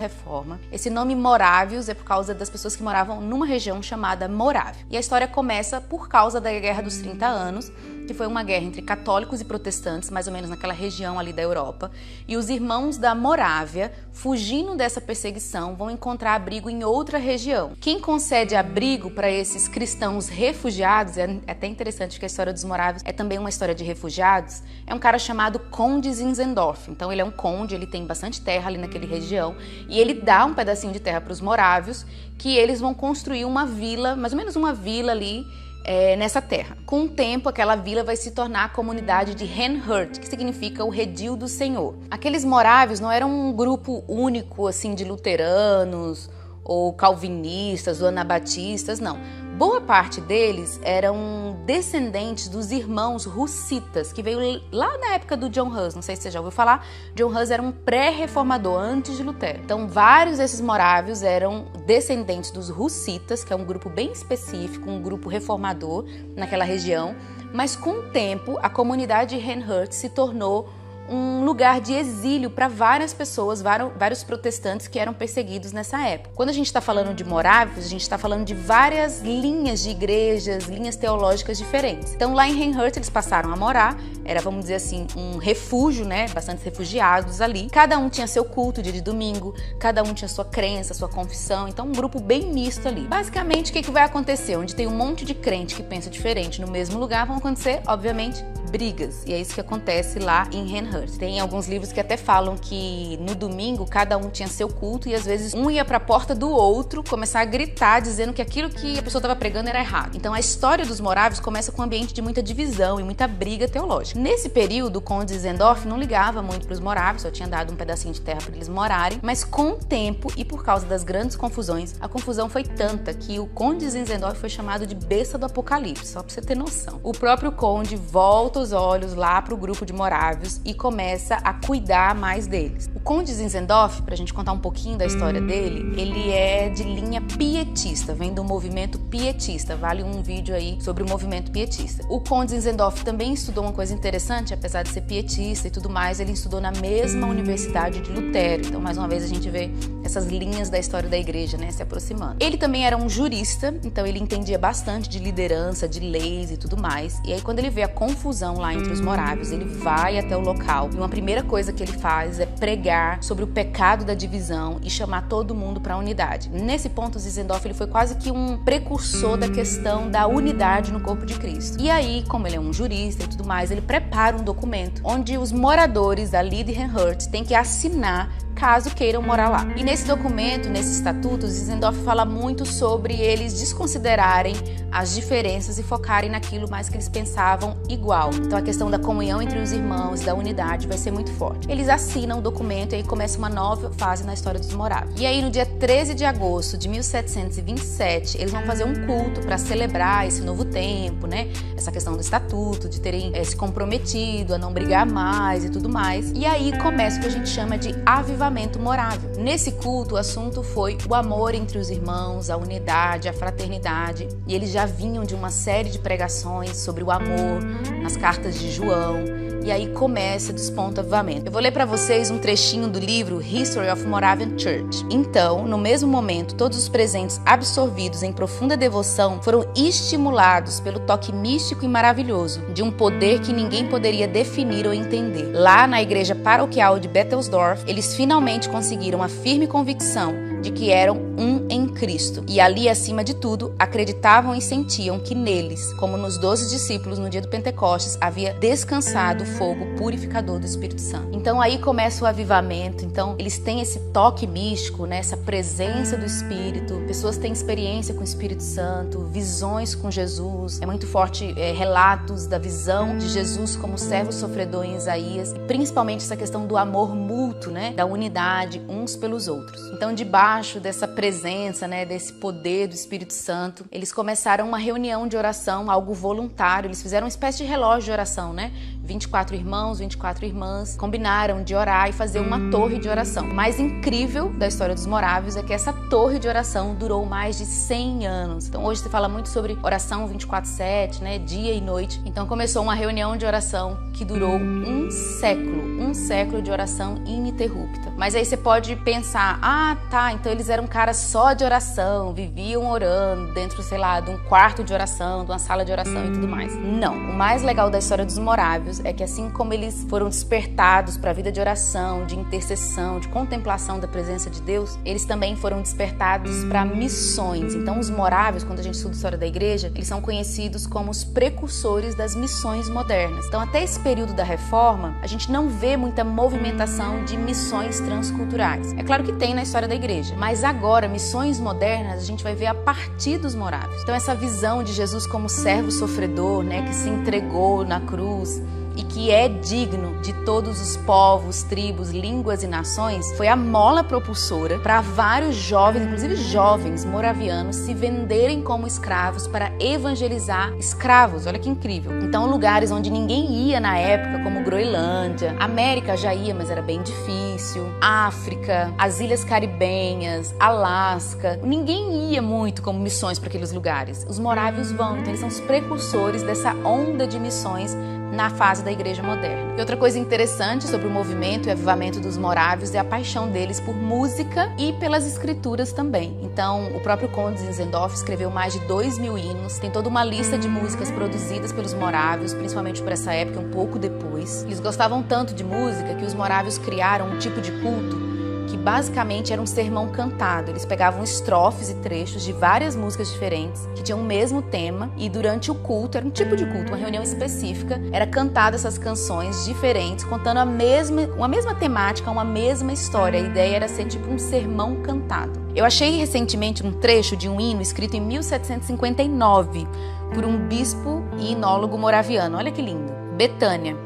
Reforma. Esse nome Morávios é por causa das pessoas que moravam numa região chamada Morávia. E a história começa por causa da Guerra dos 30 Anos, que foi uma guerra entre católicos e protestantes, mais ou menos naquela região ali da Europa. E os irmãos da Morávia, fugindo dessa perseguição, vão encontrar abrigo em outra região. Quem concede abrigo para esses cristãos refugiados, é até interessante que a história dos Morávios é também uma história de refugiados, é um cara chamado Conde Zinzendorf. Então ele é um conde, ele tem bastante terra ali naquela região, e ele dá um pedacinho de terra para os morávios, que eles vão construir uma vila, mais ou menos uma vila ali, nessa terra. Com o tempo, aquela vila vai se tornar a comunidade de Herrnhut, que significa o redil do Senhor. Aqueles morávios não eram um grupo único assim de luteranos ou calvinistas ou anabatistas, não. Boa parte deles eram descendentes dos irmãos Hussitas, que veio lá na época do John Hus, não sei se você já ouviu falar. John Hus era um pré-reformador antes de Lutero. Então, vários desses morávios eram descendentes dos Hussitas, que é um grupo bem específico, um grupo reformador naquela região. Mas com o tempo, a comunidade de Herrnhut se tornou um lugar de exílio para várias pessoas, vários protestantes que eram perseguidos nessa época. Quando a gente está falando de morávios, a gente está falando de várias linhas de igrejas, linhas teológicas diferentes. Então lá em Herrnhut eles passaram a morar, era, vamos dizer assim, um refúgio, né? Bastantes refugiados ali. Cada um tinha seu culto dia de domingo, cada um tinha sua crença, sua confissão, então um grupo bem misto ali. Basicamente, o que vai acontecer? Onde tem um monte de crente que pensa diferente no mesmo lugar, vão acontecer, obviamente, brigas. E é isso que acontece lá em Herrnhut. Tem alguns livros que até falam que no domingo cada um tinha seu culto e às vezes um ia para a porta do outro começar a gritar dizendo que aquilo que a pessoa estava pregando era errado. Então a história dos morávios começa com um ambiente de muita divisão e muita briga teológica. Nesse período, o Conde Zinzendorf não ligava muito para os morávios, só tinha dado um pedacinho de terra para eles morarem, mas com o tempo e por causa das grandes confusões, a confusão foi tanta que o Conde Zinzendorf foi chamado de besta do Apocalipse, só para você ter noção. O próprio conde volta os olhos lá para o grupo de morávios e começa a cuidar mais deles. O Conde Zinzendorf, para a gente contar um pouquinho da história dele, ele é de linha pietista, vem do movimento pietista, vale um vídeo aí sobre o movimento pietista. O Conde Zinzendorf também estudou uma coisa interessante, apesar de ser pietista e tudo mais, ele estudou na mesma universidade de Lutero, então mais uma vez a gente vê essas linhas da história da igreja, né, se aproximando. Ele também era um jurista, então ele entendia bastante de liderança, de leis e tudo mais, e aí quando ele vê a confusão lá entre os morávios, ele vai até o local e uma primeira coisa que ele faz é pregar sobre o pecado da divisão e chamar todo mundo para a unidade. Nesse ponto, Zinzendorf ele foi quase que um precursor da questão da unidade no corpo de Cristo. E aí, como ele é um jurista e tudo mais, ele prepara um documento onde os moradores ali de Herrnhut têm que assinar caso queiram morar lá. E nesse documento, nesse estatuto, Zinzendorf fala muito sobre eles desconsiderarem as diferenças e focarem naquilo mais que eles pensavam igual. Então a questão da comunhão entre os irmãos, da unidade vai ser muito forte. Eles assinam o documento e aí começa uma nova fase na história dos morávios. E aí no dia 13 de agosto de 1727, eles vão fazer um culto para celebrar esse novo tempo, né? Essa questão do estatuto, de terem se comprometido a não brigar mais e tudo mais. E aí começa o que a gente chama de avivamento morável. Nesse culto, o assunto foi o amor entre os irmãos, a unidade, a fraternidade. E eles já vinham de uma série de pregações sobre o amor nas cartas de João. E aí começa, desponta o avivamento. Eu vou ler para vocês um trechinho do livro History of Moravian Church. Então, no mesmo momento, todos os presentes, absorvidos em profunda devoção, foram estimulados pelo toque místico e maravilhoso de um poder que ninguém poderia definir ou entender. Lá na igreja paroquial de Bettelsdorf, eles finalmente conseguiram a firme convicção de que eram um em Cristo. E ali, acima de tudo, acreditavam e sentiam que neles, como nos 12 discípulos no dia do Pentecostes, havia descansado o fogo purificador do Espírito Santo. Então aí começa o avivamento. Então eles têm esse toque místico, né? Essa presença do Espírito. Pessoas têm experiência com o Espírito Santo, visões com Jesus. É muito forte relatos da visão de Jesus como servo sofredor em Isaías. E principalmente essa questão do amor mútuo, né? Da unidade uns pelos outros. Então debaixo dessa presença, né? Desse poder do Espírito Santo, eles começaram uma reunião de oração, algo voluntário. Eles fizeram uma espécie de relógio de oração, né? 24 irmãos, 24 irmãs combinaram de orar e fazer uma torre de oração. O mais incrível da história dos morávios é que essa torre de oração durou mais de 100 anos. Então hoje se fala muito sobre oração 24/7, né, dia e noite. Então começou uma reunião de oração que durou um século de oração ininterrupta. Mas aí você pode pensar, então eles eram caras só de oração, viviam orando dentro, sei lá, de um quarto de oração, de uma sala de oração e tudo mais. Não, o mais legal da história dos morávios é que assim como eles foram despertados para a vida de oração, de intercessão, de contemplação da presença de Deus, eles também foram despertados para missões. Então os morávios, quando a gente estuda a história da igreja, eles são conhecidos como os precursores das missões modernas. Então até esse período da Reforma, a gente não vê muita movimentação de missões transculturais. É claro que tem na história da igreja, mas agora missões modernas a gente vai ver a partir dos morávios. Então essa visão de Jesus como servo sofredor, né, que se entregou na cruz e que é digno de todos os povos, tribos, línguas e nações, foi a mola propulsora para vários jovens, inclusive jovens moravianos, se venderem como escravos para evangelizar escravos. Olha que incrível. Então, lugares onde ninguém ia na época, como Groenlândia, América já ia, mas era bem difícil, África, as Ilhas Caribenhas, Alasca, ninguém ia muito como missões para aqueles lugares. Os morávios vão, então eles são os precursores dessa onda de missões na fase da igreja moderna. E outra coisa interessante sobre o movimento e avivamento dos morávios é a paixão deles por música e pelas escrituras também. Então, o próprio Conde Zinzendorf escreveu mais de 2.000 hinos, tem toda uma lista de músicas produzidas pelos morávios, principalmente por essa época, um pouco depois. Eles gostavam tanto de música que os morávios criaram um tipo de culto que basicamente era um sermão cantado. Eles pegavam estrofes e trechos de várias músicas diferentes, que tinham o mesmo tema, e durante o culto, era um tipo de culto, uma reunião específica, era cantada essas canções diferentes, contando uma mesma temática, uma mesma história. A ideia era ser tipo um sermão cantado. Eu achei recentemente um trecho de um hino escrito em 1759 por um bispo e hinólogo moraviano. Olha que lindo. Betânia,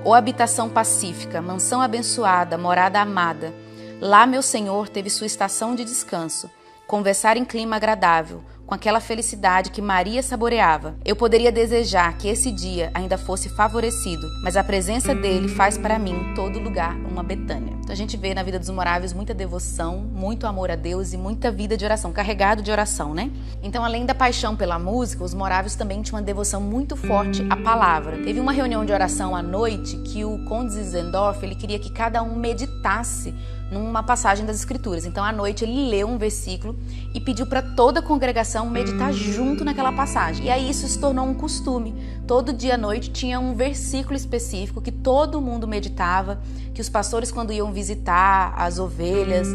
ó habitação pacífica, mansão abençoada, morada amada. Lá meu Senhor teve sua estação de descanso, conversar em clima agradável, com aquela felicidade que Maria saboreava. Eu poderia desejar que esse dia ainda fosse favorecido, mas a presença dele faz para mim, todo lugar, uma Betânia. Então a gente vê na vida dos morávios muita devoção, muito amor a Deus e muita vida de oração, carregado de oração, né? Então, além da paixão pela música, os morávios também tinham uma devoção muito forte à palavra. Teve uma reunião de oração à noite que o Conde Zinzendorf, ele queria que cada um meditasse numa passagem das Escrituras. Então, à noite, ele leu um versículo e pediu para toda a congregação meditar junto naquela passagem. E aí isso se tornou um costume. Todo dia à noite tinha um versículo específico que todo mundo meditava, que os pastores, quando iam visitar as ovelhas,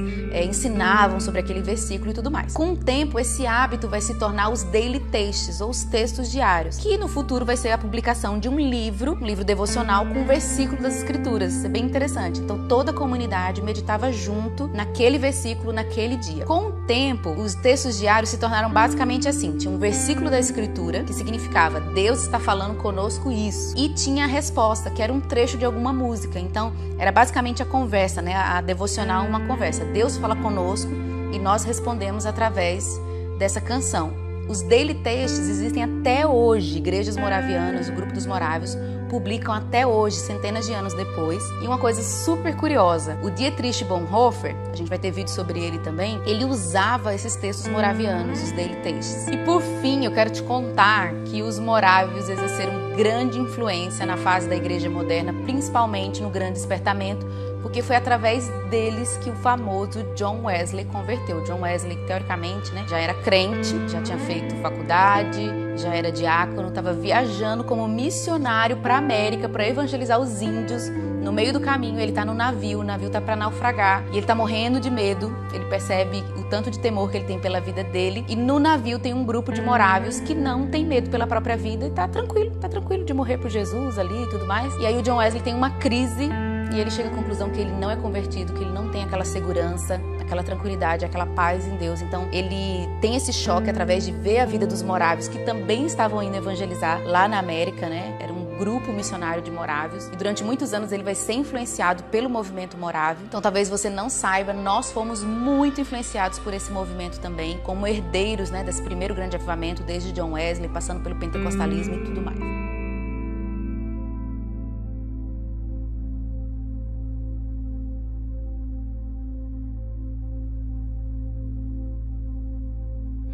ensinavam sobre aquele versículo e tudo mais. Com o tempo, esse hábito vai se tornar os daily texts, ou os textos diários, que no futuro vai ser a publicação de um livro devocional com um versículo das Escrituras. Isso é bem interessante. Então, toda a comunidade meditava junto naquele versículo, naquele dia. Com o tempo, os textos diários se tornaram basicamente assim. Tinha um versículo da Escritura que significava Deus está falando conosco isso. E tinha a resposta, que era um trecho de alguma música. Então, era basicamente a conversa, né? A devocional, uma conversa. Deus fala conosco e nós respondemos através dessa canção. Os daily texts existem até hoje. Igrejas moravianas, o grupo dos morávios, publicam até hoje, centenas de anos depois. E uma coisa super curiosa, o Dietrich Bonhoeffer, a gente vai ter vídeo sobre ele também, ele usava esses textos moravianos, os daily texts. E por fim, eu quero te contar que os morávios exerceram grande influência na fase da igreja moderna, principalmente no Grande Despertamento, porque foi através deles que o famoso John Wesley converteu. John Wesley, teoricamente, né, já era crente, já tinha feito faculdade, já era diácono, estava viajando como missionário para a América para evangelizar os índios. No meio do caminho, ele está no navio, o navio está para naufragar e ele está morrendo de medo. Ele percebe o tanto de temor que ele tem pela vida dele. E no navio tem um grupo de morávios que não tem medo pela própria vida e tá tranquilo de morrer por Jesus ali e tudo mais. E aí o John Wesley tem uma crise e ele chega à conclusão que ele não é convertido, que ele não tem aquela segurança, aquela tranquilidade, aquela paz em Deus. Então ele tem esse choque através de ver a vida dos morávios que também estavam indo evangelizar lá na América, né? Era um grupo missionário de morávios e durante muitos anos ele vai ser influenciado pelo movimento morávio. Então talvez você não saiba, nós fomos muito influenciados por esse movimento também, como herdeiros, né, desse primeiro grande avivamento, desde John Wesley, passando pelo pentecostalismo e tudo mais.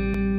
Tchau!